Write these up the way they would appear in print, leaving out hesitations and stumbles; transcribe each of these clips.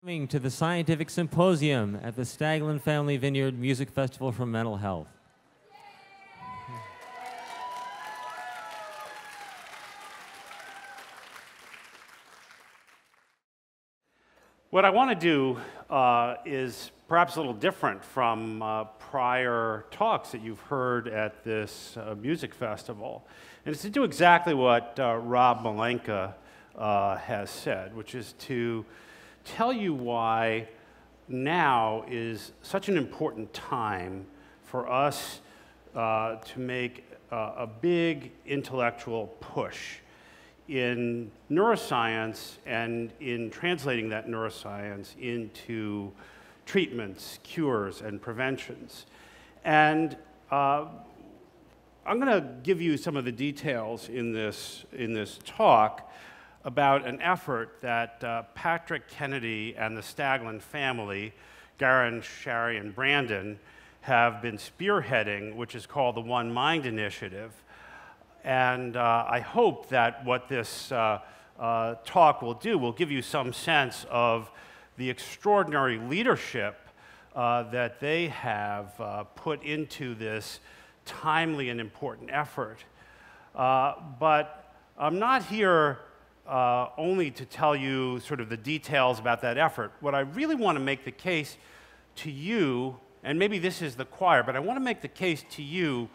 Coming to the Scientific Symposium at the Staglin Family Vineyard Music Festival for Mental Health. What I want to do is perhaps a little different from prior talks that you've heard at this music festival. And it's to do exactly what Rob Malenka has said, which is to tell you why now is such an important time for us to make a big intellectual push in neuroscience and in translating that neuroscience into treatments, cures, and preventions. And I'm going to give you some of the details in this talk about an effort that Patrick Kennedy and the Staglin family, Garen, Shari, and Brandon, have been spearheading, which is called the One Mind Initiative. And I hope that what this talk will do will give you some sense of the extraordinary leadership that they have put into this timely and important effort. But I'm not here only to tell you sort of the details about that effort. What I really want to make the case to you, and maybe this is the choir, but I want to make the case to you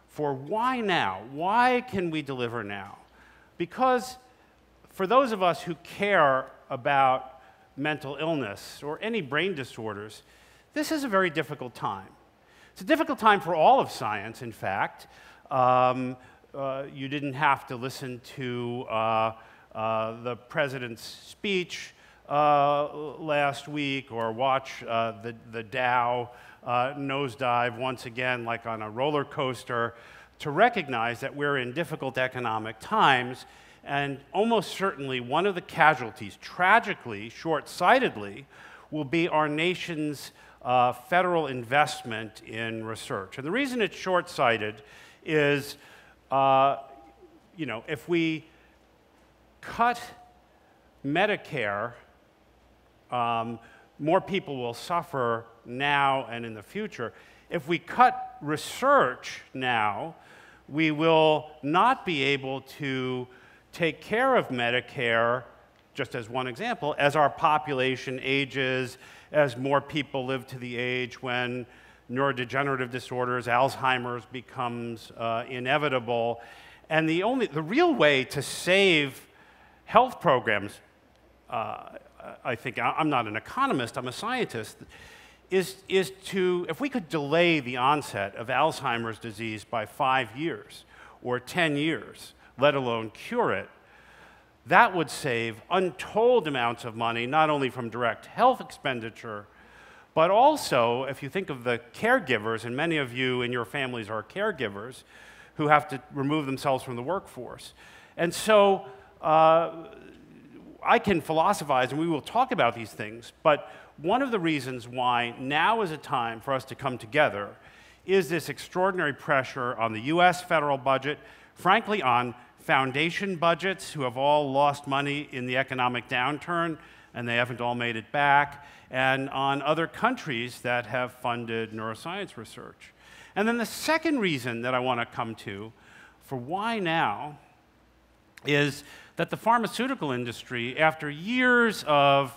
for why now? Why can we deliver now? Because for those of us who care about mental illness or any brain disorders, this is a very difficult time. It's a difficult time for all of science, in fact. You didn't have to listen to the president's speech last week or watch the Dow nosedive once again like on a roller coaster to recognize that we're in difficult economic times, and almost certainly one of the casualties, tragically, short-sightedly, will be our nation's federal investment in research. And the reason it's short-sighted is, if we cut Medicare, more people will suffer now and in the future. If we cut research now, we will not be able to take care of Medicare, just as one example, as our population ages, as more people live to the age when neurodegenerative disorders, Alzheimer's becomes inevitable. And the real way to save health programs, I think, I'm not an economist, I'm a scientist, is to, if we could delay the onset of Alzheimer's disease by 5 years or 10 years, let alone cure it, that would save untold amounts of money, not only from direct health expenditure, but also, if you think of the caregivers, and many of you in your families are caregivers, who have to remove themselves from the workforce. And so, I can philosophize, and we will talk about these things, but one of the reasons why now is a time for us to come together is this extraordinary pressure on the US federal budget, frankly on foundation budgets who have all lost money in the economic downturn, and they haven't all made it back, and on other countries that have funded neuroscience research. And then the second reason that I want to come to for why now is that the pharmaceutical industry, after years of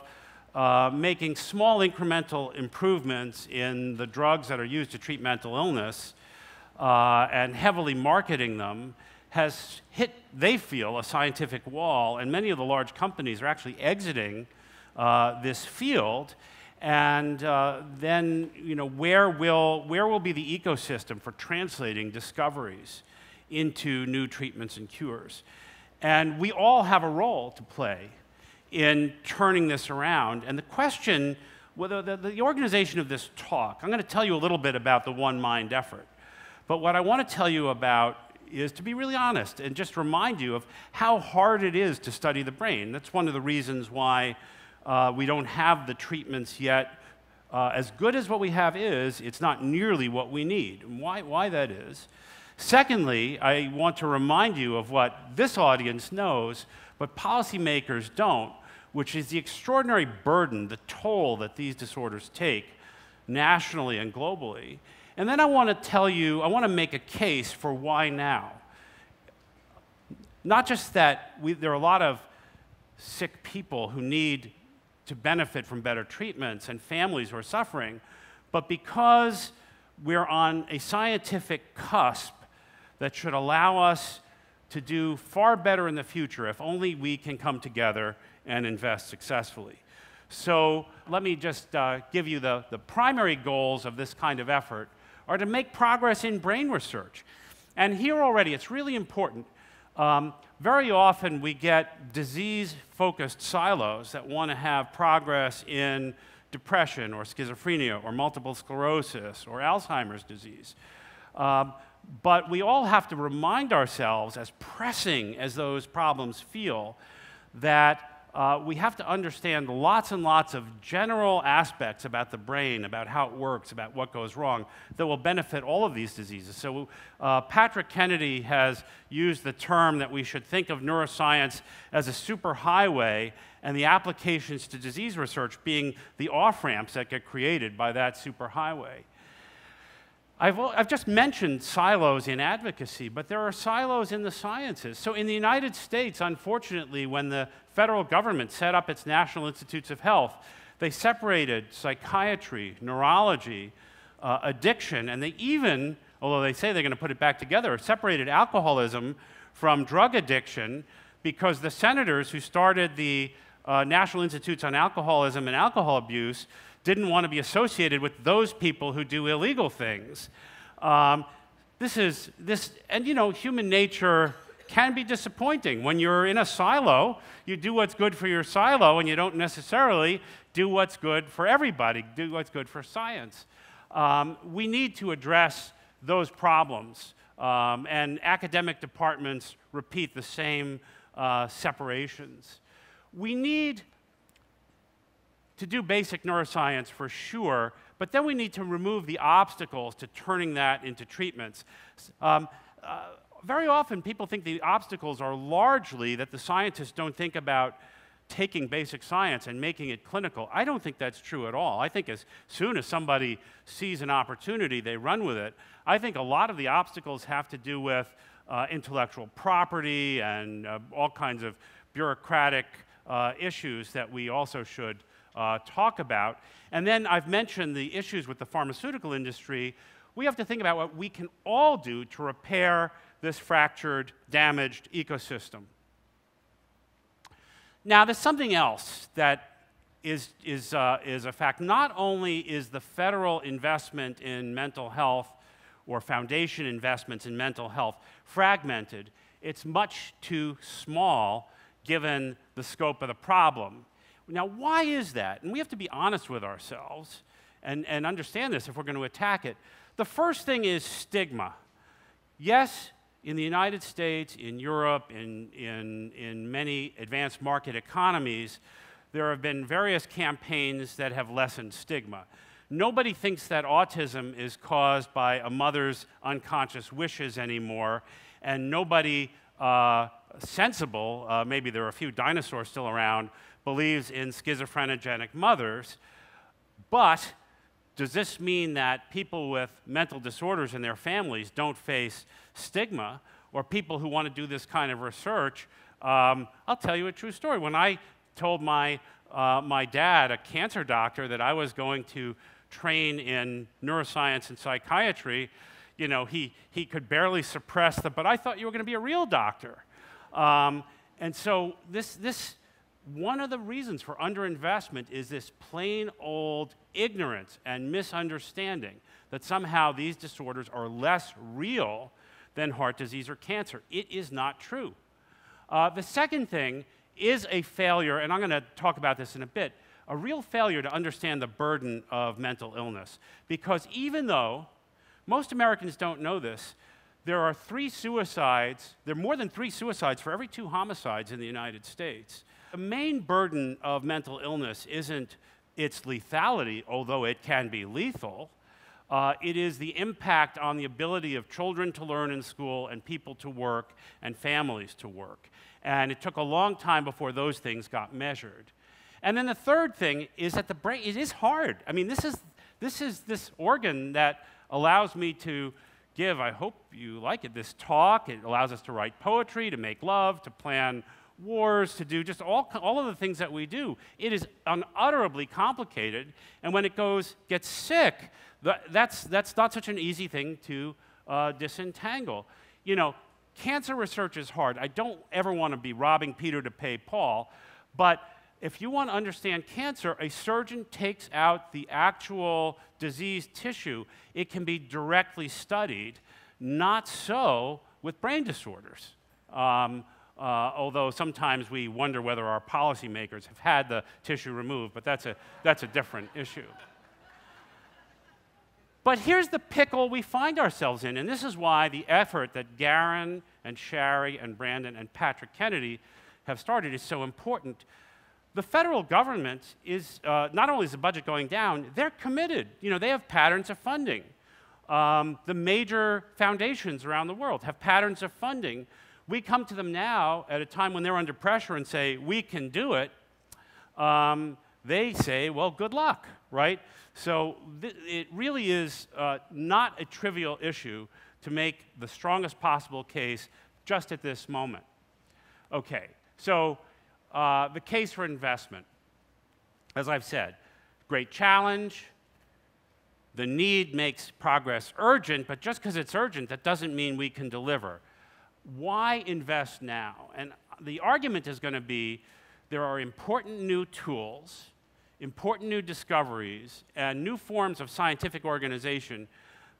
making small incremental improvements in the drugs that are used to treat mental illness and heavily marketing them, has hit, they feel, a scientific wall, and many of the large companies are actually exiting this field. And then, where will be the ecosystem for translating discoveries into new treatments and cures? And we all have a role to play in turning this around. And the question, the organization of this talk, I'm going to tell you a little bit about the One Mind effort. But what I want to tell you about is to be really honest and just remind you of how hard it is to study the brain. That's one of the reasons why we don't have the treatments yet. As good as what we have is, it's not nearly what we need. And why that is. Secondly, I want to remind you of what this audience knows, but policymakers don't, which is the extraordinary burden, the toll that these disorders take nationally and globally. And then I want to tell you, I want to make a case for why now. Not just that there are a lot of sick people who need to benefit from better treatments and families who are suffering, but because we're on a scientific cusp that should allow us to do far better in the future if only we can come together and invest successfully. So let me just give you the primary goals of this kind of effort are to make progress in brain research. And here already, it's really important. Very often we get disease-focused silos that want to have progress in depression or schizophrenia or multiple sclerosis or Alzheimer's disease. But we all have to remind ourselves, as pressing as those problems feel, that we have to understand lots and lots of general aspects about the brain, about how it works, about what goes wrong, that will benefit all of these diseases. So Patrick Kennedy has used the term that we should think of neuroscience as a superhighway, and the applications to disease research being the off-ramps that get created by that superhighway. I've just mentioned silos in advocacy, but there are silos in the sciences. So in the United States, unfortunately, when the federal government set up its National Institutes of Health, they separated psychiatry, neurology, addiction, and they even, although they say they're going to put it back together, separated alcoholism from drug addiction because the senators who started the National Institutes on Alcoholism and Alcohol Abuse didn't want to be associated with those people who do illegal things. And you know, human nature can be disappointing. When you're in a silo, you do what's good for your silo, and you don't necessarily do what's good for everybody, do what's good for science. We need to address those problems, and academic departments repeat the same separations. We need to do basic neuroscience for sure, but then we need to remove the obstacles to turning that into treatments. Very often people think the obstacles are largely that the scientists don't think about taking basic science and making it clinical. I don't think that's true at all. I think as soon as somebody sees an opportunity, they run with it. I think a lot of the obstacles have to do with intellectual property and all kinds of bureaucratic issues that we also should talk about. And then I've mentioned the issues with the pharmaceutical industry. We have to think about what we can all do to repair this fractured, damaged ecosystem. Now, there's something else that is a fact. Not only is the federal investment in mental health or foundation investments in mental health fragmented, it's much too small given the scope of the problem. Now, why is that? And we have to be honest with ourselves and understand this if we're going to attack it. The first thing is stigma. Yes, in the United States, in Europe, in many advanced market economies, there have been various campaigns that have lessened stigma. Nobody thinks that autism is caused by a mother's unconscious wishes anymore, and nobody sensible, maybe there are a few dinosaurs still around, believes in schizophrenic mothers. But does this mean that people with mental disorders in their families don't face stigma, or people who want to do this kind of research? I'll tell you a true story. When I told my dad, a cancer doctor, that I was going to train in neuroscience and psychiatry, you know, he could barely suppress but I thought you were going to be a real doctor. And so one of the reasons for underinvestment is this plain old ignorance and misunderstanding that somehow these disorders are less real than heart disease or cancer. It is not true. The second thing is a failure, and I'm going to talk about this in a bit, a real failure to understand the burden of mental illness. Because even though most Americans don't know this, there are more than 3 suicides for every 2 homicides in the United States. The main burden of mental illness isn't its lethality, although it can be lethal. It is the impact on the ability of children to learn in school and people to work and families to work. And it took a long time before those things got measured. And then the third thing is that the brain, it is hard. I mean, this is this organ that allows me to give, I hope you like it, this talk. It allows us to write poetry, to make love, to plan wars, to do just all of the things that we do. It is unutterably complicated, and when it gets sick, that's not such an easy thing to disentangle. You know, cancer research is hard. I don't ever want to be robbing Peter to pay Paul, but if you want to understand cancer, a surgeon takes out the actual diseased tissue. It can be directly studied. Not so with brain disorders. Although sometimes we wonder whether our policymakers have had the tissue removed, but that's a different issue. But here's the pickle we find ourselves in, and this is why the effort that Garen and Shari and Brandon and Patrick Kennedy have started is so important. The federal government is, not only is the budget going down, they're committed. You know, they have patterns of funding. The major foundations around the world have patterns of funding. We come to them now at a time when they're under pressure and say, we can do it. They say, well, good luck, right? So it really is not a trivial issue to make the strongest possible case just at this moment. Okay, so the case for investment. As I've said, great challenge. The need makes progress urgent, but just because it's urgent, that doesn't mean we can deliver. Why invest now? And the argument is going to be there are important new tools, important new discoveries, and new forms of scientific organization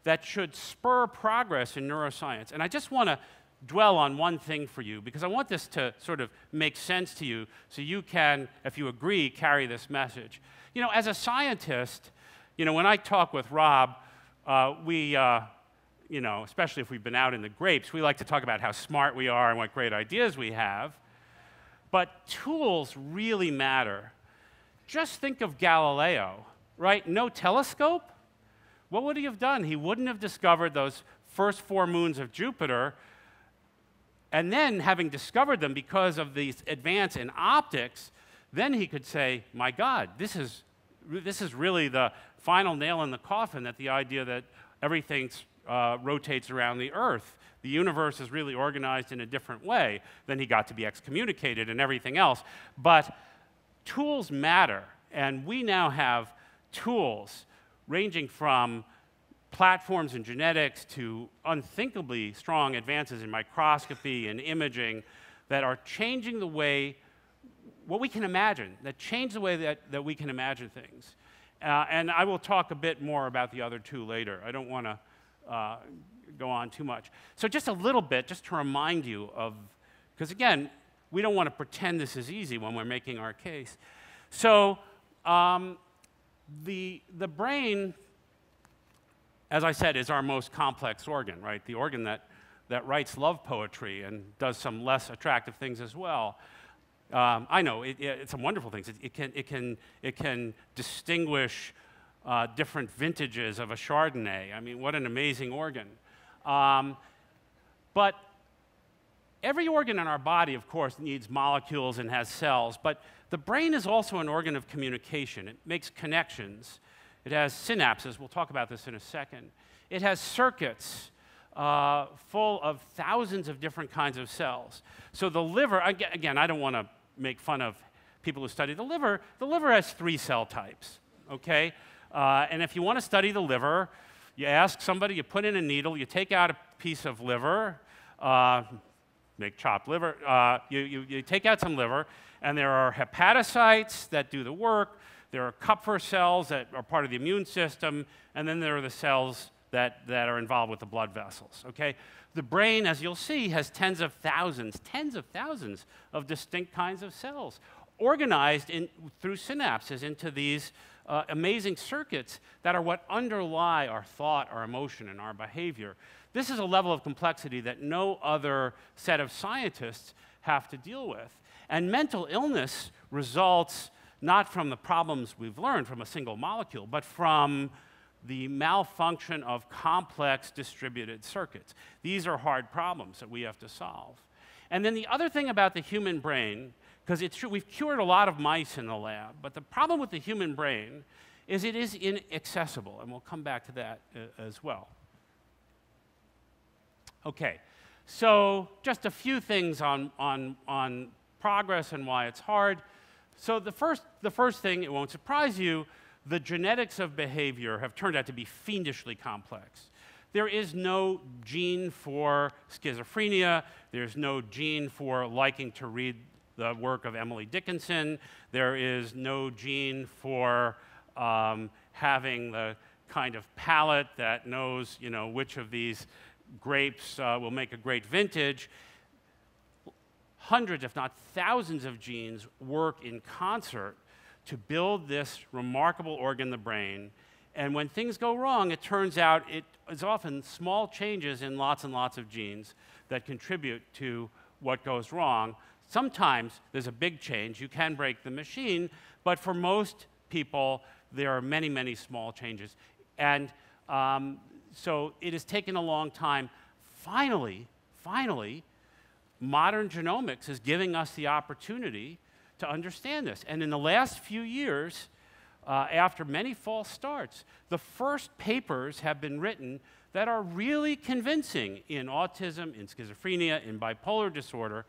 that should spur progress in neuroscience. And I just want to dwell on one thing for you, because I want this to sort of make sense to you so you can, if you agree, carry this message. You know, as a scientist, you know, when I talk with Rob, you know, especially if we've been out in the grapes, we like to talk about how smart we are and what great ideas we have. But tools really matter. Just think of Galileo, right? No telescope? What would he have done? He wouldn't have discovered those first 4 moons of Jupiter. And then, having discovered them because of the advance in optics, then he could say, my God, this is really the final nail in the coffin, that the idea that everything rotates around the Earth. The universe is really organized in a different way. Then he got to be excommunicated and everything else. But tools matter, and we now have tools ranging from platforms in genetics to unthinkably strong advances in microscopy and imaging that are changing the way, what we can imagine, that change the way that we can imagine things. And I will talk a bit more about the other two later. I don't want to go on too much. So just a little bit, just to remind you of, because again, we don't want to pretend this is easy when we're making our case. So the brain, as I said, is our most complex organ, right? The organ that writes love poetry and does some less attractive things as well. I know, it's some wonderful things. It can distinguish different vintages of a Chardonnay. I mean, what an amazing organ. But every organ in our body, of course, needs molecules and has cells, but the brain is also an organ of communication. It makes connections. It has synapses. We'll talk about this in a second. It has circuits full of thousands of different kinds of cells. So the liver, again, I don't want to make fun of people who study the liver. The liver has 3 cell types, okay? And if you want to study the liver, you ask somebody, you put in a needle, you take out a piece of liver, make chopped liver, you take out some liver, and there are hepatocytes that do the work, there are Kupffer cells that are part of the immune system, and then there are the cells that are involved with the blood vessels, okay? The brain, as you'll see, has tens of thousands of distinct kinds of cells, organized through synapses into these amazing circuits that are what underlie our thought, our emotion, and our behavior. This is a level of complexity that no other set of scientists have to deal with. And mental illness results not from the problems we've learned from a single molecule, but from the malfunction of complex distributed circuits. These are hard problems that we have to solve. And then the other thing about the human brain, because it's true, we've cured a lot of mice in the lab, but the problem with the human brain is it is inaccessible, and we'll come back to that as well. Okay, so just a few things on progress and why it's hard. So the first thing, it won't surprise you, the genetics of behavior have turned out to be fiendishly complex. There is no gene for schizophrenia. There's no gene for liking to read the work of Emily Dickinson. There is no gene for having the kind of palate that knows, you know, which of these grapes will make a great vintage. Hundreds, if not thousands of genes work in concert to build this remarkable organ, the brain. And when things go wrong, it turns out it is often small changes in lots and lots of genes that contribute to what goes wrong. Sometimes there's a big change. You can break the machine, but for most people, there are many, many small changes. And so it has taken a long time. Finally, modern genomics is giving us the opportunity to understand this. And in the last few years, after many false starts, the first papers have been written that are really convincing in autism, in schizophrenia, in bipolar disorder,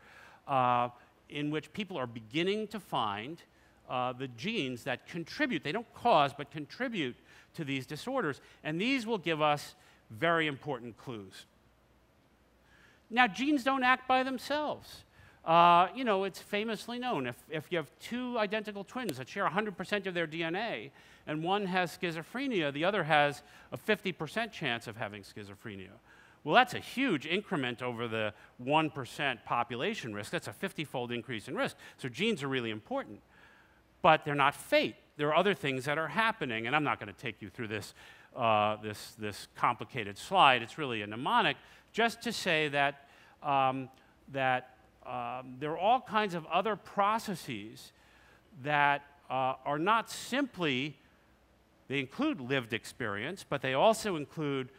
in which people are beginning to find the genes that contribute, they don't cause, but contribute to these disorders. And these will give us very important clues. Now, genes don't act by themselves. You know, it's famously known, if you have two identical twins that share 100% of their DNA, and one has schizophrenia, the other has a 50% chance of having schizophrenia. Well, that's a huge increment over the 1% population risk. That's a 50-fold increase in risk. So genes are really important. But they're not fate. There are other things that are happening, and I'm not going to take you through this, this complicated slide. It's really a mnemonic, just to say that, there are all kinds of other processes that are not simply, they include lived experience, but they also include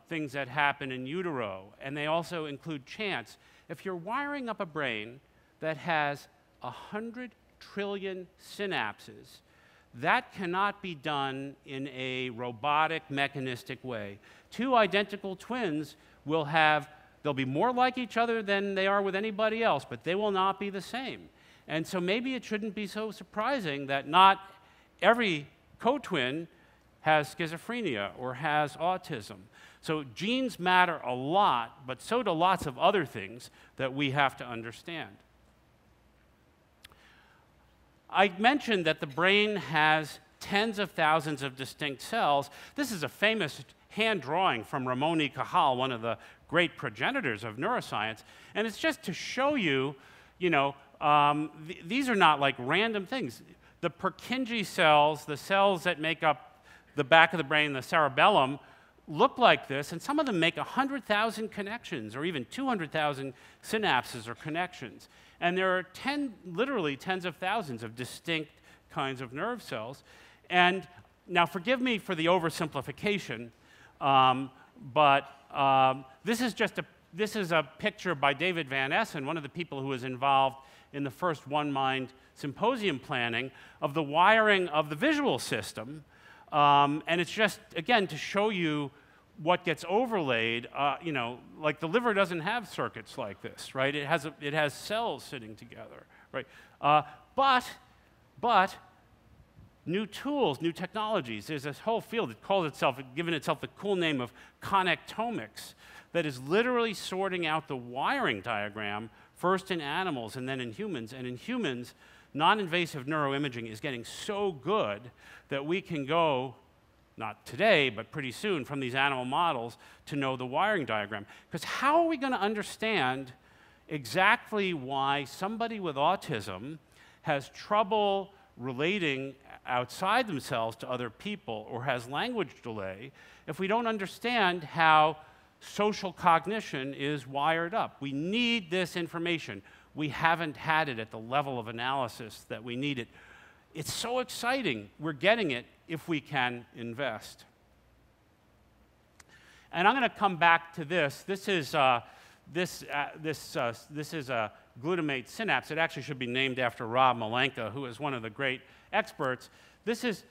things that happen in utero, and they also include chance. If you're wiring up a brain that has 100 trillion synapses, that cannot be done in a robotic, mechanistic way. Two identical twins will have, they'll be more like each other than they are with anybody else, but they will not be the same. And so maybe it shouldn't be so surprising that not every co-twin has schizophrenia or has autism. So genes matter a lot, but so do lots of other things that we have to understand. I mentioned that the brain has tens of thousands of distinct cells. This is a famous hand drawing from Ramon y Cajal, one of the great progenitors of neuroscience. And it's just to show you, you know, these are not like random things. The Purkinje cells, the cells that make up the back of the brain, the cerebellum, look like this, and some of them make 100,000 connections, or even 200,000 synapses or connections. And there are literally tens of thousands of distinct kinds of nerve cells. And now forgive me for the oversimplification, but this is a picture by David Van Essen, one of the people who was involved in the first One Mind symposium planning, of the wiring of the visual system. And it's just, again, to show you what gets overlaid. You know, like the liver doesn't have circuits like this, right? It has cells sitting together, right? But new tools, new technologies. There's this whole field that calls itself, given itself the cool name of connectomics, that is literally sorting out the wiring diagram, first in animals and then in humans. And in humans, non-invasive neuroimaging is getting so good that we can go, not today, but pretty soon, from these animal models to know the wiring diagram. Because how are we going to understand exactly why somebody with autism has trouble relating outside themselves to other people or has language delay if we don't understand how social cognition is wired up? We need this information. We haven't had it at the level of analysis that we need it. It's so exciting. We're getting it if we can invest. And I'm going to come back to this. This is this is a glutamate synapse. It actually should be named after Rob Malenka, who is one of the great experts. This is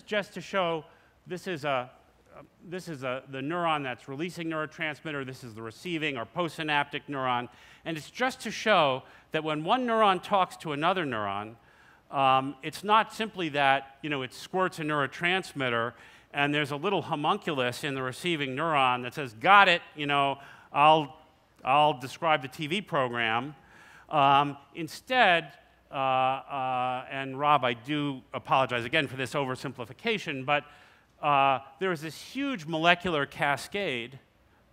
just to show this is the neuron that's releasing neurotransmitter. This is the receiving or postsynaptic neuron. And it's just to show that when one neuron talks to another neuron, it's not simply that it squirts a neurotransmitter and there's a little homunculus in the receiving neuron that says, got it, I'll describe the TV program. Instead, and Rob, I do apologize again for this oversimplification, but there is this huge molecular cascade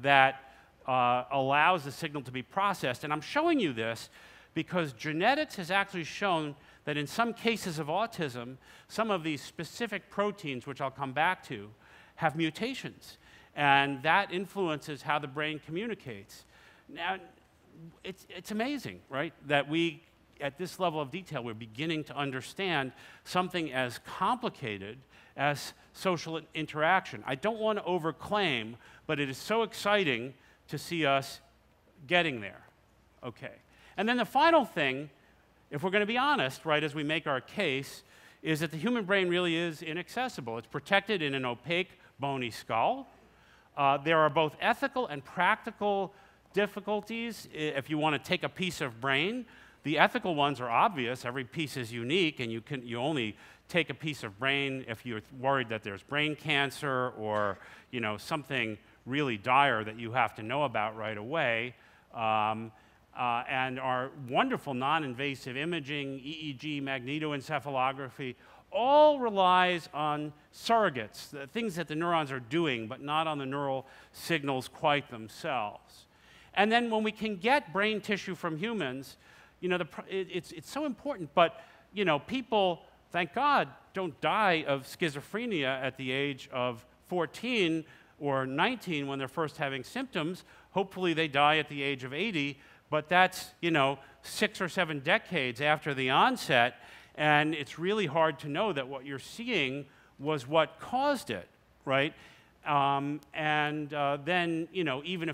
that allows the signal to be processed. And I'm showing you this because genetics has actually shown that in some cases of autism, some of these specific proteins, which I'll come back to, have mutations. And that influences how the brain communicates. Now, it's amazing, right, that we, at this level of detail, we're beginning to understand something as complicated as social interaction. I don't want to overclaim, but it is so exciting to see us getting there. Okay. And then the final thing, if we're going to be honest, right, as we make our case, is that the human brain really is inaccessible. It's protected in an opaque, bony skull. There are both ethical and practical difficulties if you want to take a piece of brain. The ethical ones are obvious. Every piece is unique, and you only take a piece of brain if you're worried that there's brain cancer or something really dire that you have to know about right away. And our wonderful non-invasive imaging, EEG, magnetoencephalography, all relies on surrogates, the things that the neurons are doing, but not on the neural signals quite themselves. And then when we can get brain tissue from humans, it's so important, but people, thank God, don't die of schizophrenia at the age of 14 or 19 when they're first having symptoms. Hopefully they die at the age of 80, but that's 6 or 7 decades after the onset, and it's really hard to know that what you're seeing was what caused it, right? Then even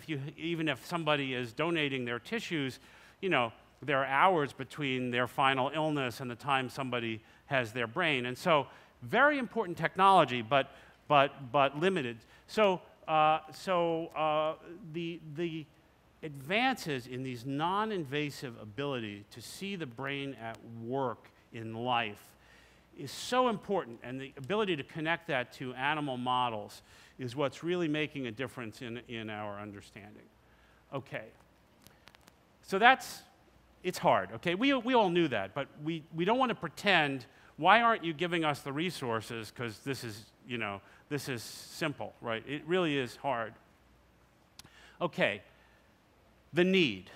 if somebody is donating their tissues, there are hours between their final illness and the time somebody has their brain. And so very important technology, but limited. So the advances in these non-invasive ability to see the brain at work in life is so important, and the ability to connect that to animal models is what's really making a difference in our understanding. Okay. So it's hard, okay? We all knew that, but we don't want to pretend, why aren't you giving us the resources? Because this is simple, right? It really is hard. Okay, the need.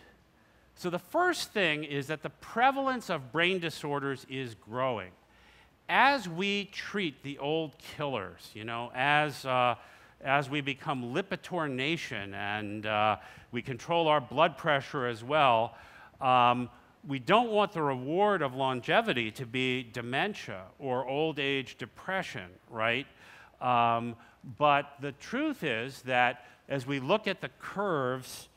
So the first thing is that the prevalence of brain disorders is growing. As we treat the old killers, as we become Lipitor nation and we control our blood pressure as well, we don't want the reward of longevity to be dementia or old age depression, right? But the truth is that as we look at the curves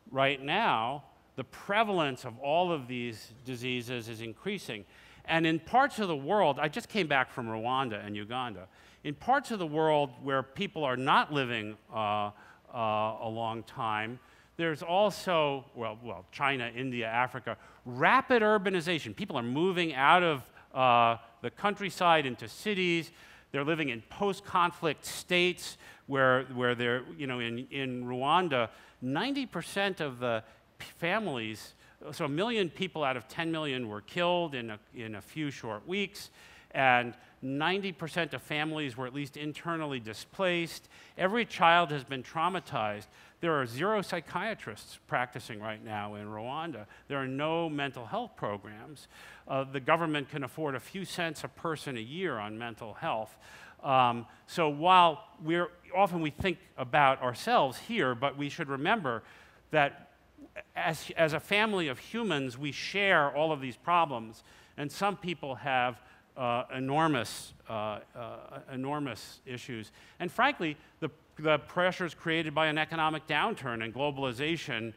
right now, the prevalence of all of these diseases is increasing. And in parts of the world, I just came back from Rwanda and Uganda, in parts of the world where people are not living a long time, there's also, well, China, India, Africa, rapid urbanization. People are moving out of the countryside into cities. They're living in post-conflict states where they're, in Rwanda, 90% of the families, so 1 million people out of 10 million were killed in a few short weeks, and 90% of families were at least internally displaced. Every child has been traumatized. There are 0 psychiatrists practicing right now in Rwanda. There are no mental health programs. The government can afford a few cents a person a year on mental health. So while often we think about ourselves here, but we should remember that as a family of humans, we share all of these problems, and some people have enormous issues. And frankly, the pressures created by an economic downturn and globalization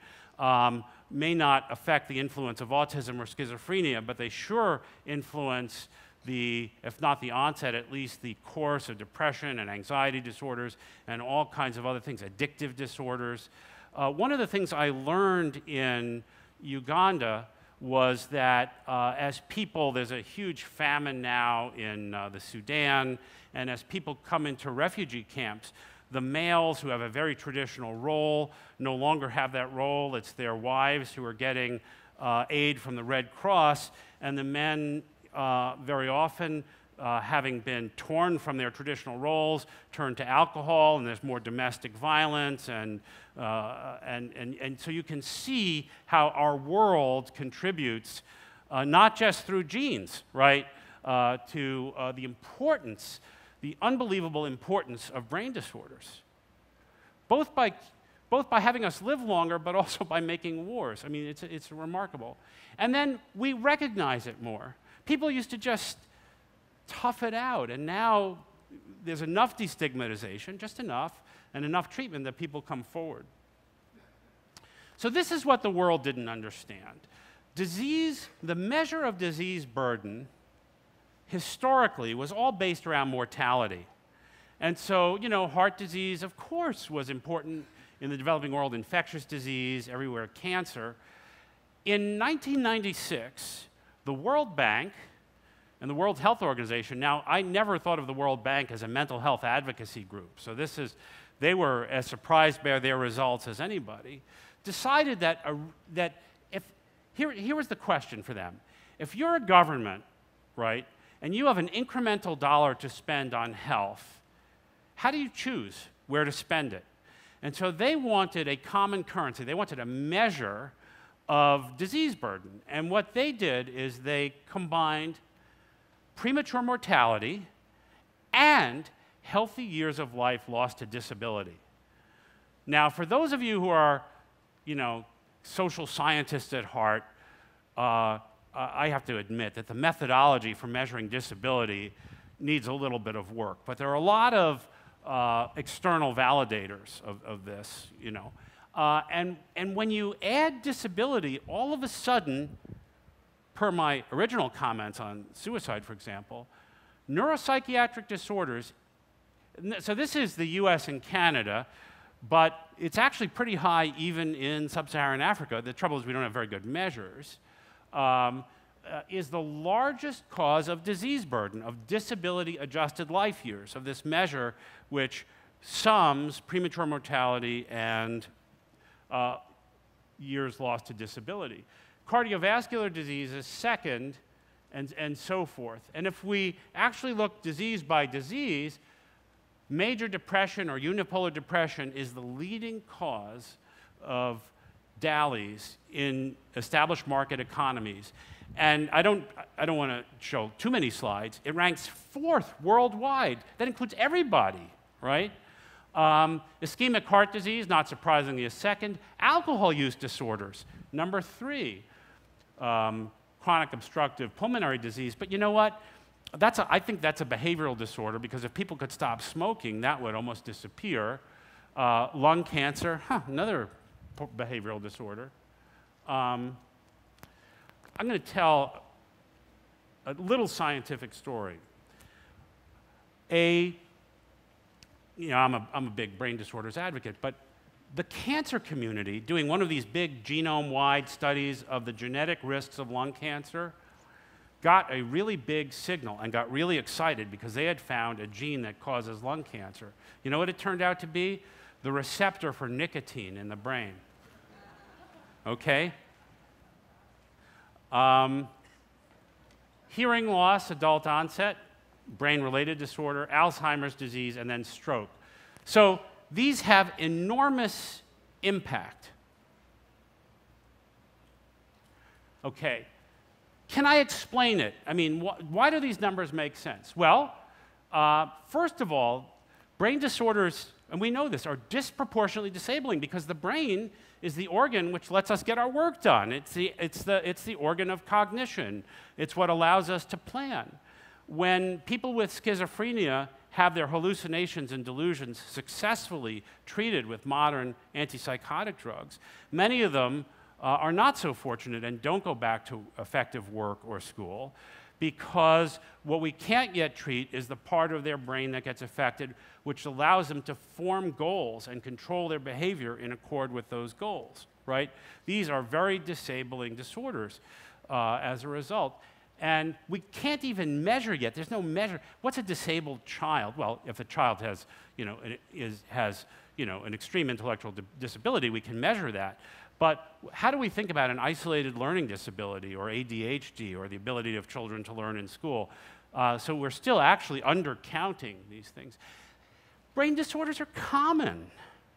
may not affect the influence of autism or schizophrenia, but they sure influence the, if not the onset, at least the course of depression and anxiety disorders and all kinds of other things, addictive disorders. One of the things I learned in Uganda was that as people, there's a huge famine now in the Sudan, and as people come into refugee camps, the males who have a very traditional role no longer have that role. It's their wives who are getting aid from the Red Cross, and the men very often, having been torn from their traditional roles, turn to alcohol, and there's more domestic violence, and so you can see how our world contributes, not just through genes, right, to the importance, the unbelievable importance of brain disorders, both by having us live longer, but also by making wars. I mean, it's remarkable. And then we recognize it more. People used to just tough it out, and now there's enough destigmatization, just enough, and enough treatment that people come forward. So this is what the world didn't understand. Disease, the measure of disease burden, historically was all based around mortality. And so, you know, heart disease, of course, was important in the developing world, infectious disease, everywhere, cancer. In 1996, the World Bank and the World Health Organization, now I never thought of the World Bank as a mental health advocacy group, so they were as surprised by their results as anybody, decided that, here was the question for them. If you're a government, right, and you have an incremental dollar to spend on health, how do you choose where to spend it? And so they wanted a common currency. They wanted a measure of disease burden. And what they did is they combined premature mortality and healthy years of life lost to disability. Now, for those of you who are, you know, social scientists at heart, I have to admit that the methodology for measuring disability needs a little bit of work. But there are a lot of external validators of this, you know. And when you add disability, all of a sudden, per my original comments on suicide, for example, neuropsychiatric disorders, so this is the US and Canada, but it's actually pretty high even in sub-Saharan Africa. The trouble is we don't have very good measures. Is the largest cause of disease burden, of disability-adjusted life years, of this measure which sums premature mortality and years lost to disability. Cardiovascular disease is second, and so forth. And if we actually look disease by disease, major depression or unipolar depression is the leading cause of DALYs in established market economies. And I don't want to show too many slides. It ranks 4th worldwide. That includes everybody, right? Ischemic heart disease, not surprisingly, is second. Alcohol use disorders, number 3. Chronic obstructive pulmonary disease. But you know what? I think that's a behavioral disorder, because if people could stop smoking, that would almost disappear. Lung cancer, another behavioral disorder. I'm going to tell a little scientific story. You know, I'm a big brain disorders advocate, but the cancer community, doing one of these big genome-wide studies of the genetic risks of lung cancer, got a really big signal and got really excited because they had found a gene that causes lung cancer. You know what it turned out to be? The receptor for nicotine in the brain. Okay? Hearing loss, adult onset, brain-related disorder, Alzheimer's disease, and then stroke. So these have enormous impact. Okay. Can I explain it? I mean, why do these numbers make sense? Well, first of all, brain disorders, and we know this, are disproportionately disabling because the brain is the organ which lets us get our work done. It's the organ of cognition. It's what allows us to plan. When people with schizophrenia have their hallucinations and delusions successfully treated with modern antipsychotic drugs. Many of them are not so fortunate and don't go back to effective work or school, because what we can't yet treat is the part of their brain that gets affected, which allows them to form goals and control their behavior in accord with those goals, right? These are very disabling disorders as a result. And we can't even measure yet. There's no measure. What's a disabled child? Well, if a child has, an extreme intellectual disability, we can measure that. But how do we think about an isolated learning disability or ADHD or the ability of children to learn in school? So we're still actually undercounting these things. Brain disorders are common,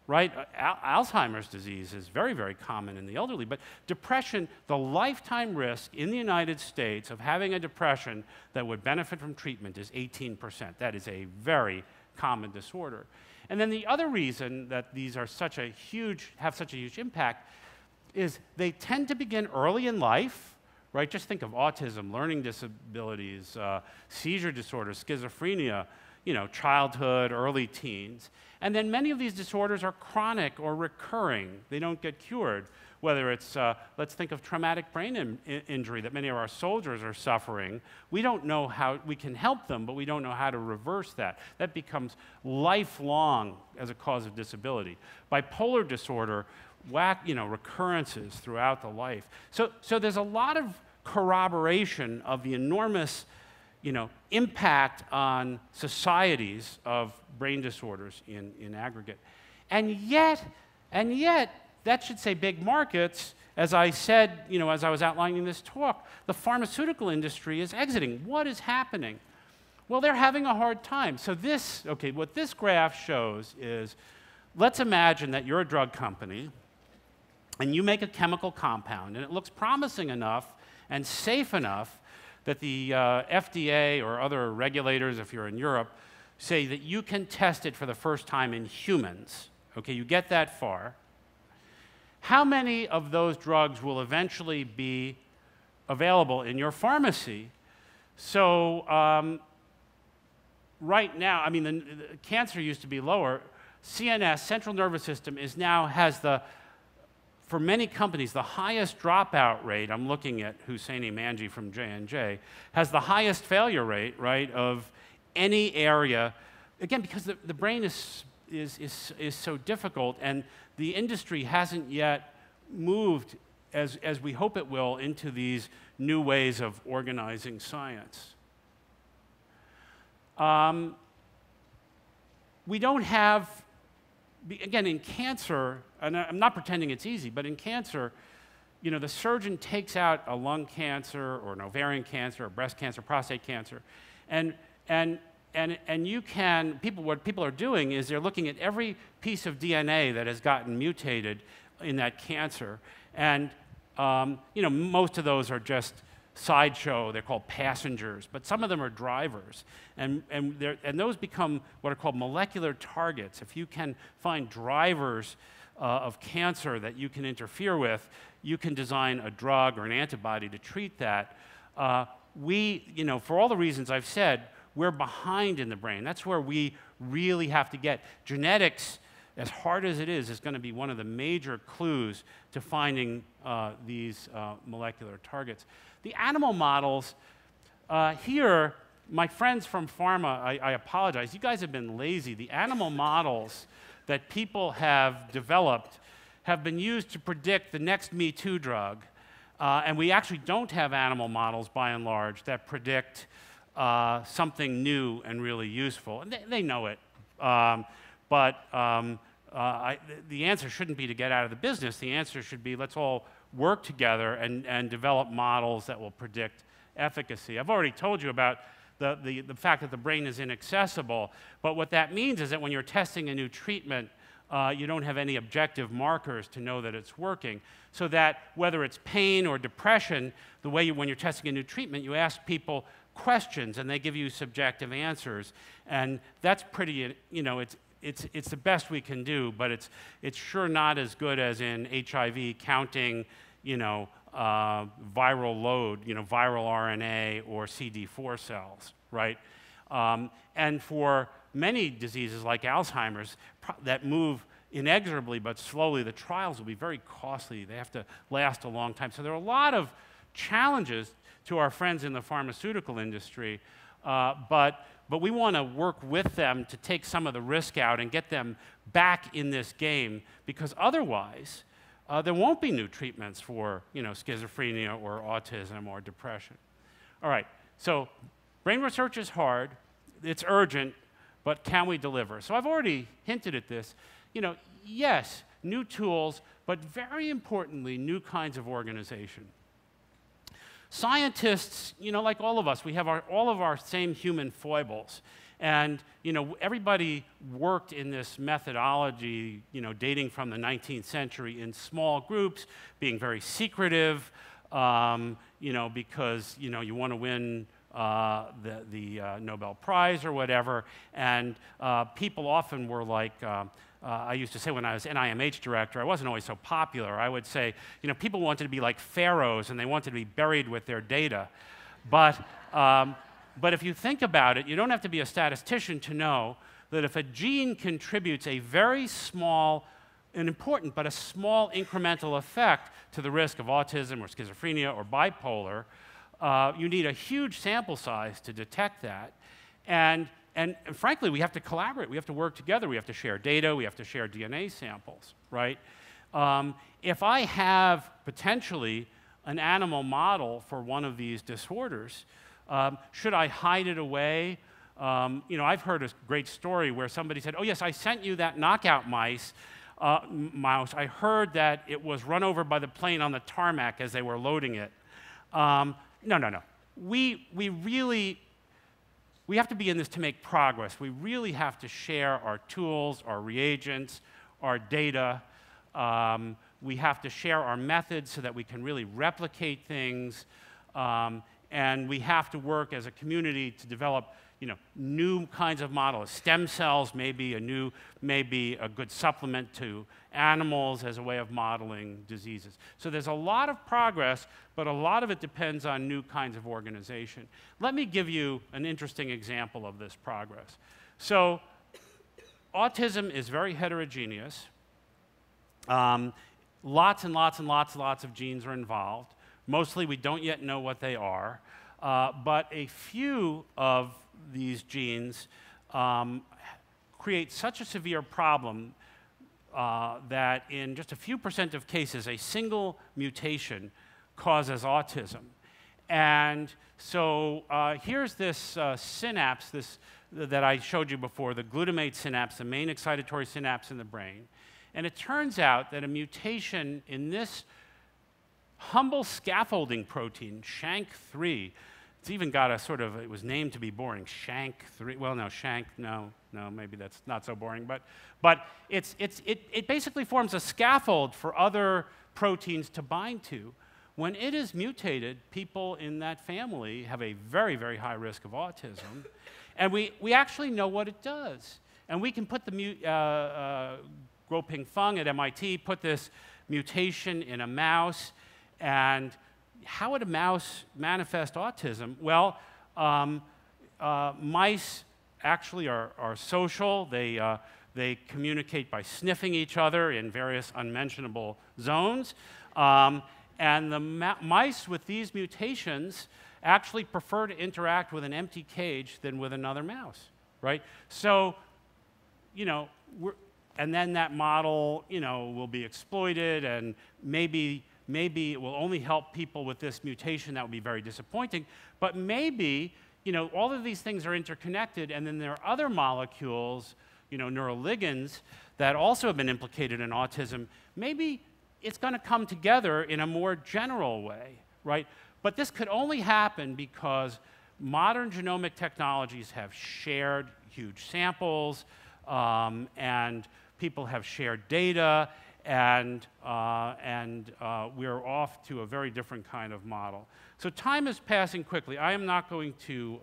right? Alzheimer's disease is very, very common in the elderly, but depression, the lifetime risk in the United States of having a depression that would benefit from treatment is 18%. That is a very common disorder. And then the other reason that these are have such a huge impact is they tend to begin early in life, right? Just think of autism, learning disabilities, seizure disorders, schizophrenia, childhood, early teens. And then many of these disorders are chronic or recurring. They don't get cured, whether it's, let's think of traumatic brain injury that many of our soldiers are suffering. We don't know how, we can help them, but we don't know how to reverse that. That becomes lifelong as a cause of disability. Bipolar disorder, recurrences throughout the life. So there's a lot of corroboration of the enormous impact on societies of brain disorders in aggregate. And yet, that should say big markets. As I said, as I was outlining this talk, the pharmaceutical industry is exiting. What is happening? Well, they're having a hard time. So what this graph shows is, let's imagine that you're a drug company, and you make a chemical compound, and it looks promising enough and safe enough that the FDA or other regulators, if you're in Europe, say that you can test it for the first time in humans. Okay, you get that far. How many of those drugs will eventually be available in your pharmacy? So right now, the cancer used to be lower. CNS, central nervous system, has for many companies, the highest dropout rate. I'm looking at Husseini Manji from J&J, has the highest failure rate, right, of any area. Again, because the brain is so difficult, and the industry hasn't yet moved, as we hope it will, into these new ways of organizing science. We don't have, again, in cancer, and I'm not pretending it's easy, but in cancer, the surgeon takes out a lung cancer or an ovarian cancer or breast cancer, prostate cancer, and what people are doing is they're looking at every piece of DNA that has gotten mutated in that cancer, and most of those are just sideshow. They're called passengers, but some of them are drivers, and those become what are called molecular targets. If you can find drivers of cancer that you can interfere with, you can design a drug or an antibody to treat that. For all the reasons I've said, we're behind in the brain. That's where we really have to get. Genetics, as hard as it is going to be one of the major clues to finding these molecular targets. The animal models, here, my friends from pharma, I apologize, you guys have been lazy. The animal models that people have developed have been used to predict the next Me Too drug, and we actually don't have animal models, by and large, that predict something new and really useful. And they know it, but the answer shouldn't be to get out of the business. The answer should be, let's all work together and develop models that will predict efficacy. I've already told you about the fact that the brain is inaccessible, but what that means is that when you're testing a new treatment, you don't have any objective markers to know that it's working. So that whether it's pain or depression, the way when you're testing a new treatment, you ask people questions and they give you subjective answers. And that's pretty, it's the best we can do, but it's sure not as good as in HIV counting, viral load, viral RNA or CD4 cells, right? And for many diseases like Alzheimer's that move inexorably but slowly, the trials will be very costly. They have to last a long time. So there are a lot of challenges to our friends in the pharmaceutical industry, but we want to work with them to take some of the risk out and get them back in this game, because otherwise there won't be new treatments for schizophrenia or autism or depression. All right, so brain research is hard, it's urgent, but can we deliver? So I've already hinted at this. Yes, new tools, but very importantly, new kinds of organization. Scientists, like all of us, we have all of our same human foibles. And, everybody worked in this methodology, dating from the 19th century in small groups, being very secretive, because, you want to win the Nobel Prize or whatever. And people often were like, I used to say when I was NIMH director, I wasn't always so popular. I would say, people wanted to be like pharaohs and they wanted to be buried with their data. But if you think about it, you don't have to be a statistician to know that if a gene contributes a very small, and important, but a small incremental effect to the risk of autism or schizophrenia or bipolar, you need a huge sample size to detect that. And frankly, we have to collaborate. We have to work together. We have to share data. We have to share DNA samples, right? If I have potentially an animal model for one of these disorders, should I hide it away? I've heard a great story where somebody said, oh, yes, I sent you that knockout mouse. I heard that it was run over by the plane on the tarmac as they were loading it. No. We have to be in this to make progress. We really have to share our tools, our reagents, our data. We have to share our methods so that we can really replicate things. And we have to work as a community to develop new kinds of models. Stem cells may be a good supplement to animals as a way of modeling diseases. So there's a lot of progress, but a lot of it depends on new kinds of organization. Let me give you an interesting example of this progress. So autism is very heterogeneous. Lots and lots and lots of genes are involved. Mostly we don't yet know what they are, but a few of these genes create such a severe problem that in just a few % of cases, a single mutation causes autism. And so here's this synapse that I showed you before, the glutamate synapse, the main excitatory synapse in the brain. And it turns out that a mutation in this humble scaffolding protein, SHANK3, it's even got a sort of, it was named to be boring, SHANK3. Well, no, no, maybe that's not so boring. But it basically forms a scaffold for other proteins to bind to. When it is mutated, people in that family have a very, very high risk of autism. And we actually know what it does. And we can put the Guoping Feng at MIT put this mutation in a mouse. And how would a mouse manifest autism? Well, mice actually are social. They communicate by sniffing each other in various unmentionable zones. And the mice with these mutations actually prefer to interact with an empty cage than with another mouse, right? So, and then that model, will be exploited, and maybe it will only help people with this mutation. That would be very disappointing. But maybe, all of these things are interconnected, and then there are other molecules, neuroligands, that also have been implicated in autism. Maybe it's going to come together in a more general way, right? But this could only happen because modern genomic technologies have shared huge samples, and people have shared data, and we're off to a very different kind of model. So time is passing quickly. I am not going to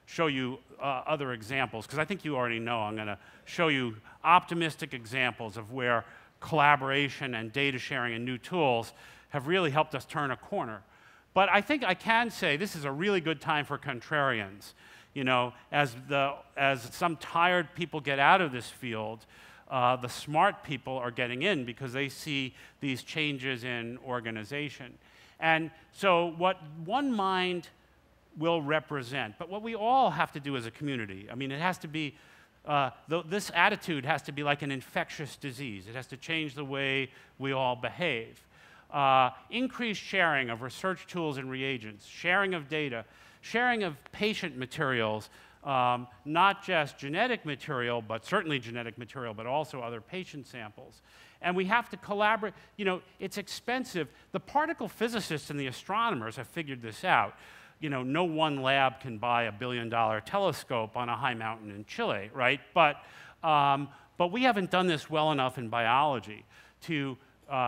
show you other examples, because I think you already know. I'm going to show you optimistic examples of where collaboration and data sharing and new tools have really helped us turn a corner. But I think I can say this is a really good time for contrarians. You know, as some tired people get out of this field, the smart people are getting in because they see these changes in organization. And so what one mind will represent, but what we all have to do as a community, I mean, it has to be, this attitude has to be like an infectious disease. It has to change the way we all behave. Increased sharing of research tools and reagents, sharing of data, sharing of patient materials, not just genetic material, but certainly genetic material, but also other patient samples. And we have to collaborate. You know, it's expensive. The particle physicists and the astronomers have figured this out. You know, no one lab can buy a $1 billion telescope on a high mountain in Chile, right? But we haven't done this well enough in biology to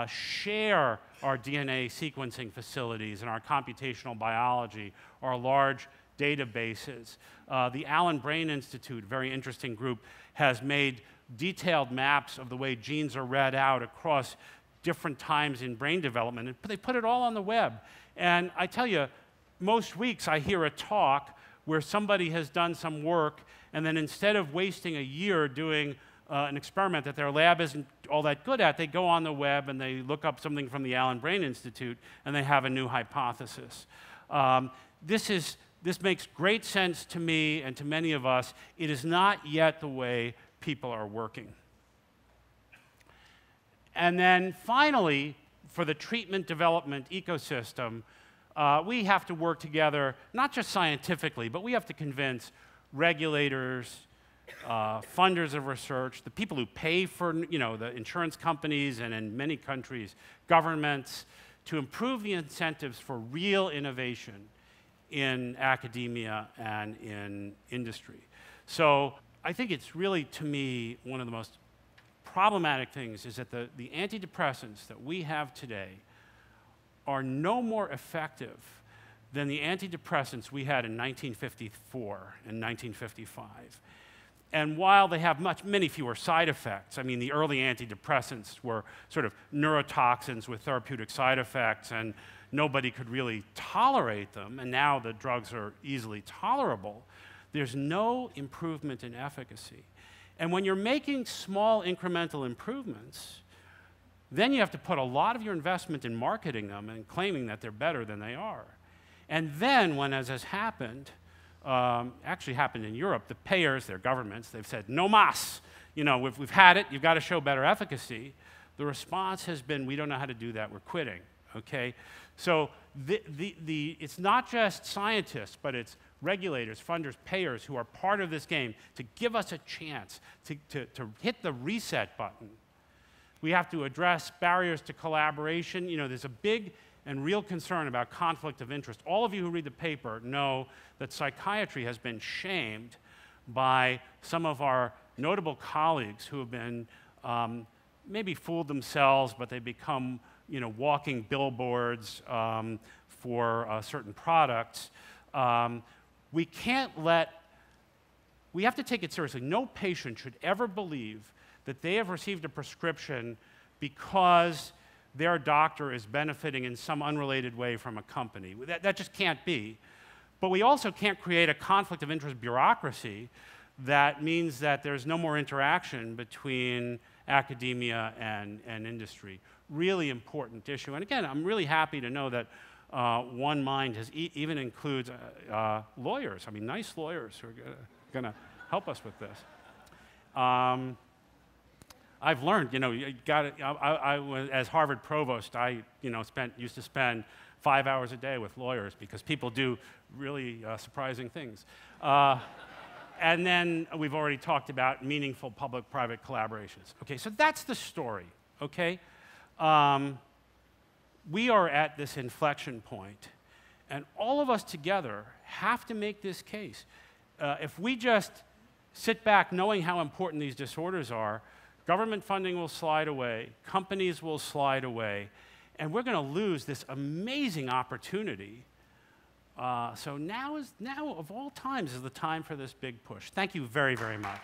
share our DNA sequencing facilities and our computational biology, our large databases. The Allen Brain Institute, very interesting group, has made detailed maps of the way genes are read out across different times in brain development, and they put it all on the web. And I tell you, most weeks I hear a talk where somebody has done some work, and then instead of wasting a year doing an experiment that their lab isn't all that good at, they go on the web and they look up something from the Allen Brain Institute, and they have a new hypothesis. This makes great sense to me and to many of us. It is not yet the way people are working. And then finally, for the treatment development ecosystem, we have to work together, not just scientifically, but we have to convince regulators, funders of research, the people who pay for, you know, the insurance companies, and in many countries, governments, to improve the incentives for real innovation in academia and in industry. So I think it's really, to me, one of the most problematic things is that the antidepressants that we have today are no more effective than the antidepressants we had in 1954 and 1955. And while they have many fewer side effects, I mean, the early antidepressants were sort of neurotoxins with therapeutic side effects, and nobody could really tolerate them, and now the drugs are easily tolerable. There's no improvement in efficacy. And when you're making small incremental improvements, then you have to put a lot of your investment in marketing them and claiming that they're better than they are. And then when, as has happened, actually happened in Europe, the payers, their governments, they've said, no mas, you know, we've had it, you've got to show better efficacy. The response has been, we don't know how to do that, we're quitting, okay? So it's not just scientists, but it's regulators, funders, payers who are part of this game to give us a chance to hit the reset button. We have to address barriers to collaboration. You know, there's a big and real concern about conflict of interest. All of you who read the paper know that psychiatry has been shamed by some of our notable colleagues who have been maybe fooled themselves, but they become, you know, walking billboards for certain products. We have to take it seriously. No patient should ever believe that they have received a prescription because their doctor is benefiting in some unrelated way from a company. That just can't be. But we also can't create a conflict of interest bureaucracy that means that there's no more interaction between academia and industry. Really important issue. And again, I'm really happy to know that One Mind has even includes lawyers. I mean, nice lawyers who are going to help us with this. I've learned, you know, I was, as Harvard provost, I, you know, used to spend 5 hours a day with lawyers because people do really surprising things. And then we've already talked about meaningful public-private collaborations. Okay, so that's the story, okay? We are at this inflection point, and all of us together have to make this case. If we just sit back knowing how important these disorders are, government funding will slide away, companies will slide away, and we're going to lose this amazing opportunity. So now, of all times, is the time for this big push. Thank you very, very much.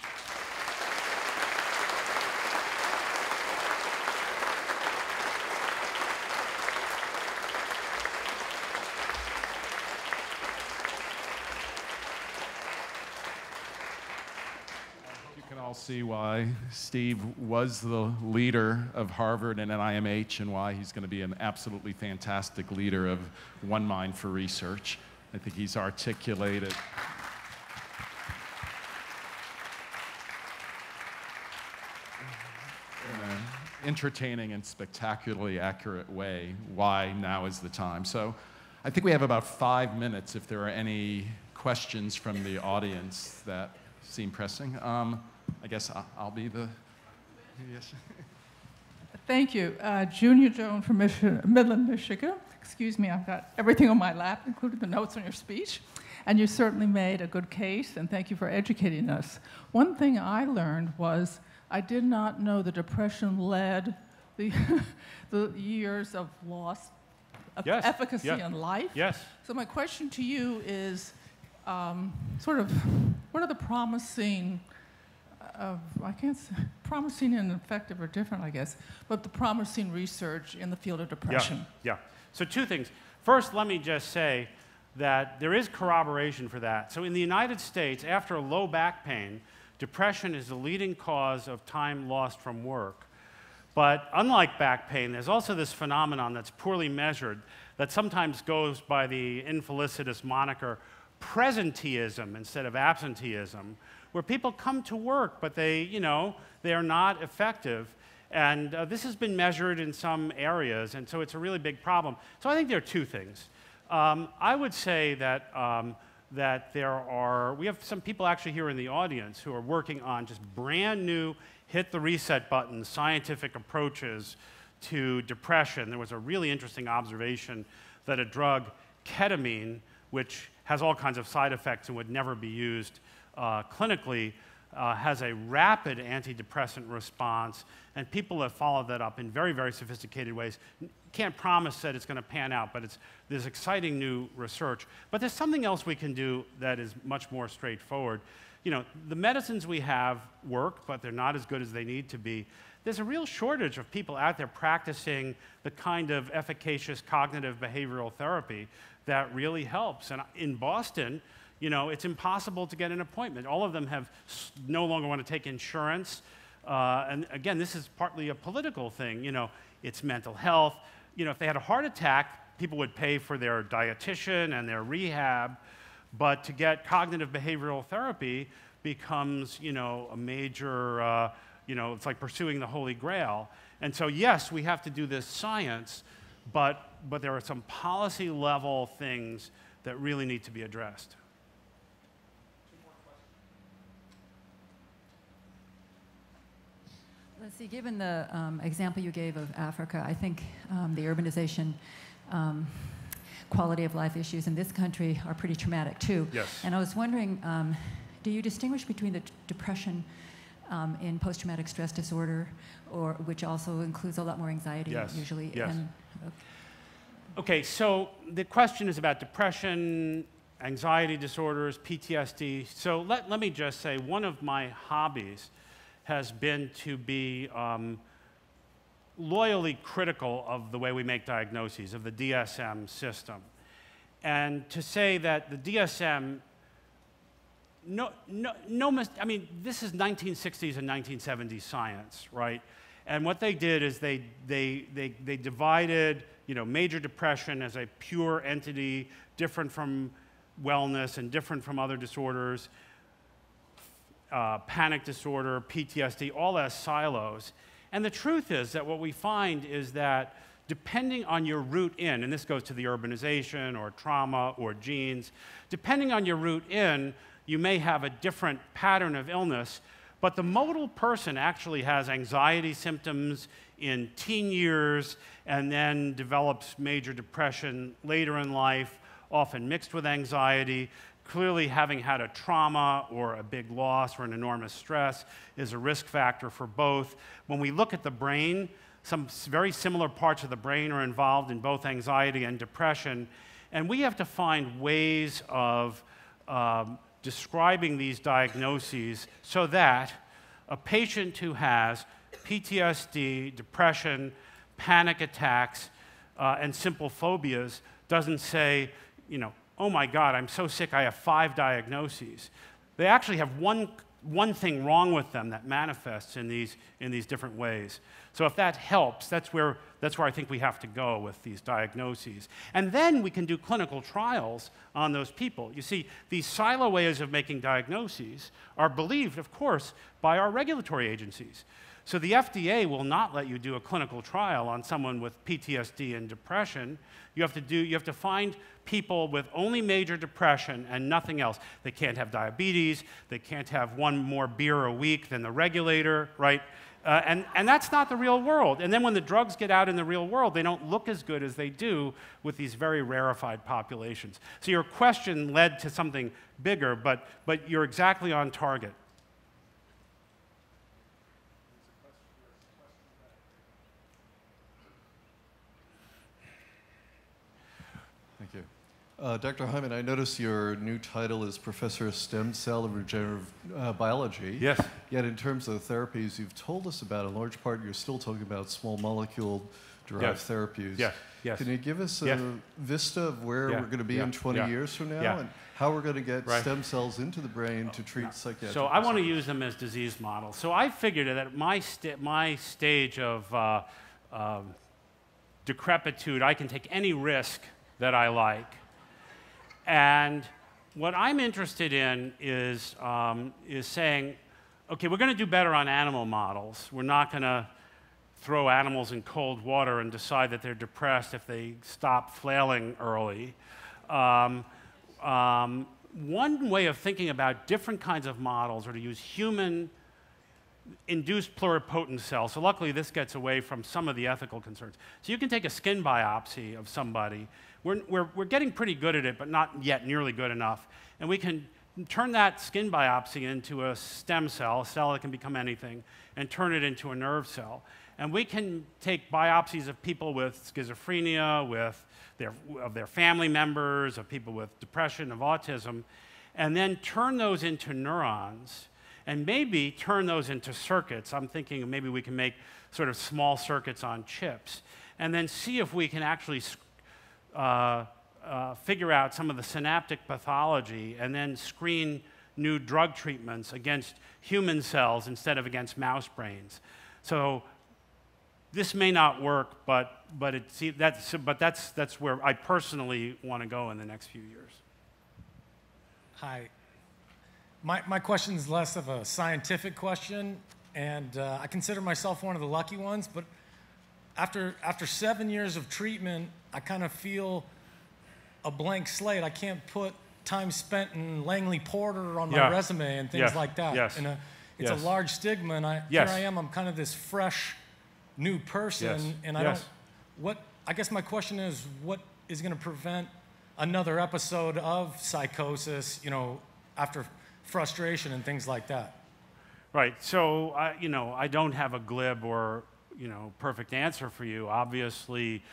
all see why Steve was the leader of Harvard and NIMH and why he's going to be an absolutely fantastic leader of One Mind for Research. I think he's articulated in an entertaining and spectacularly accurate way why now is the time. So I think we have about 5 minutes if there are any questions from the audience that seem pressing. I guess I'll be the, yes. Thank you. Junior Joan from Midland, Michigan. Excuse me, I've got everything on my lap, including the notes on your speech. And you certainly made a good case, and thank you for educating us. One thing I learned was I did not know the Depression led the, the years of loss of efficacy in life. Yes. So my question to you is, sort of, what are the promising, I can't say, promising and effective are different, I guess, but the promising research in the field of depression? Yeah. So 2 things. First, let me just say that there is corroboration for that. So in the United States, after low back pain, depression is the leading cause of time lost from work. But unlike back pain, there's also this phenomenon that's poorly measured that sometimes goes by the infelicitous moniker presenteeism instead of absenteeism, where people come to work, but they are not effective. And this has been measured in some areas, and so it's a really big problem. So I think there are 2 things. I would say that, we have some people actually here in the audience who are working on just brand new hit the reset button scientific approaches to depression. There was a really interesting observation that a drug, ketamine, which has all kinds of side effects and would never be used clinically, has a rapid antidepressant response, and people have followed that up in very, very sophisticated ways. Can't promise that it's going to pan out, but there's exciting new research. But there's something else we can do that is much more straightforward. The medicines we have work, but they're not as good as they need to be. There's a real shortage of people out there practicing the kind of efficacious cognitive behavioral therapy that really helps. And in Boston, it's impossible to get an appointment. All of them no longer want to take insurance. And again, this is partly a political thing. It's mental health. If they had a heart attack, people would pay for their dietitian and their rehab. But to get cognitive behavioral therapy becomes, a major, it's like pursuing the Holy Grail. And so, yes, we have to do this science, but there are some policy level things that really need to be addressed. Let's see, given the example you gave of Africa, I think the urbanization quality of life issues in this country are pretty traumatic too. Yes. And I was wondering, do you distinguish between the depression in post-traumatic stress disorder, which also includes a lot more anxiety usually? Yes. And, Okay, so the question is about depression, anxiety disorders, PTSD. So let me just say, one of my hobbies has been to be loyally critical of the way we make diagnoses, of the DSM system. And to say that the DSM, I mean, this is 1960s and 1970s science, right? And what they did is they divided, major depression as a pure entity, different from wellness and different from other disorders, panic disorder, PTSD, all as silos. And the truth is that what we find is that depending on your route in, and this goes to the urbanization or trauma or genes, depending on your route in, you may have a different pattern of illness, but the modal person actually has anxiety symptoms in teen years and then develops major depression later in life, often mixed with anxiety. Clearly, having had a trauma or a big loss or an enormous stress is a risk factor for both. When we look at the brain, some very similar parts of the brain are involved in both anxiety and depression, and we have to find ways of describing these diagnoses so that a patient who has PTSD, depression, panic attacks, and simple phobias doesn't say, oh my God, I'm so sick, I have 5 diagnoses. They actually have one one thing wrong with them that manifests in these different ways. So if that helps, that's where I think we have to go with these diagnoses. And then we can do clinical trials on those people. You see, these silo ways of making diagnoses are believed, of course, by our regulatory agencies. So the FDA will not let you do a clinical trial on someone with PTSD and depression. You have to find people with only major depression and nothing else. They can't have diabetes. They can't have one more beer a week than the regulator, right? And that's not the real world. And then when the drugs get out in the real world, they don't look as good as they do with these very rarefied populations. So your question led to something bigger, but you're exactly on target. Thank you. Dr. Hyman, I notice your new title is Professor of Stem Cell and Regenerative Biology. Yes. Yet in terms of the therapies you've told us about, in large part you're still talking about small molecule-derived therapies. Yes. Yes. Can you give us a vista of where we're going to be in 20 years from now and how we're going to get stem cells into the brain to treat psychiatric So I want to use them as disease models. So I figured that at my stage of decrepitude, I can take any risk that I like. And what I'm interested in is saying, okay, we're going to do better on animal models. We're not going to throw animals in cold water and decide that they're depressed if they stop flailing early. One way of thinking about different kinds of models are to use human-induced pluripotent cells. So luckily, this gets away from some of the ethical concerns. So you can take a skin biopsy of somebody. We're getting pretty good at it, but not yet nearly good enough. And we can turn that skin biopsy into a stem cell, a cell that can become anything, and turn it into a nerve cell. And we can take biopsies of people with schizophrenia, of their family members, of people with depression, of autism, and then turn those into neurons, and maybe turn those into circuits. I'm thinking maybe we can make sort of small circuits on chips, and then see if we can actually figure out some of the synaptic pathology and then screen new drug treatments against human cells instead of against mouse brains. So this may not work, but that's where I personally want to go in the next few years. Hi. My question is less of a scientific question, and I consider myself one of the lucky ones, but after 7 years of treatment, I kind of feel a blank slate. I can't put time spent in Langley Porter on my resume and things like that. Yes. And it's a large stigma, and here I am, I'm kind of this fresh, new person, and I guess my question is, what is going to prevent another episode of psychosis, after frustration and things like that? Right. So, I don't have a glib or, perfect answer for you. Obviously,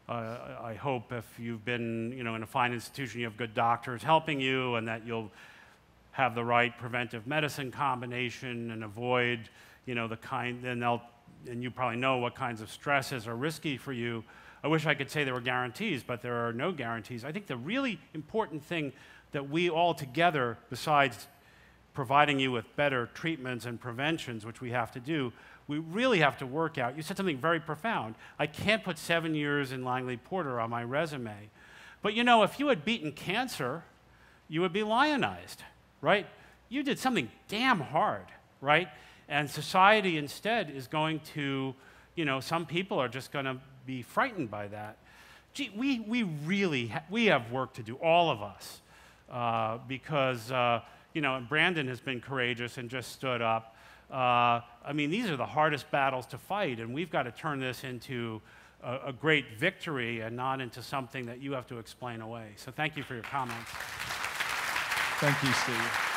I hope if you've been, in a fine institution, you have good doctors helping you, and that you'll have the right preventive medicine combination and avoid, and you probably know what kinds of stresses are risky for you. I wish I could say there were guarantees, but there are no guarantees. I think the really important thing that we all together, besides providing you with better treatments and preventions, which we have to do, we really have to work out. You said something very profound. I can't put 7 years in Langley Porter on my resume. But if you had beaten cancer, you would be lionized, right? You did something damn hard, right? And society instead is going to, some people are just going to be frightened by that. Gee, we really have work to do, all of us, because, Brandon has been courageous and just stood up. These are the hardest battles to fight, and we've got to turn this into a great victory and not into something that you have to explain away. So thank you for your comments. Thank you, Steve.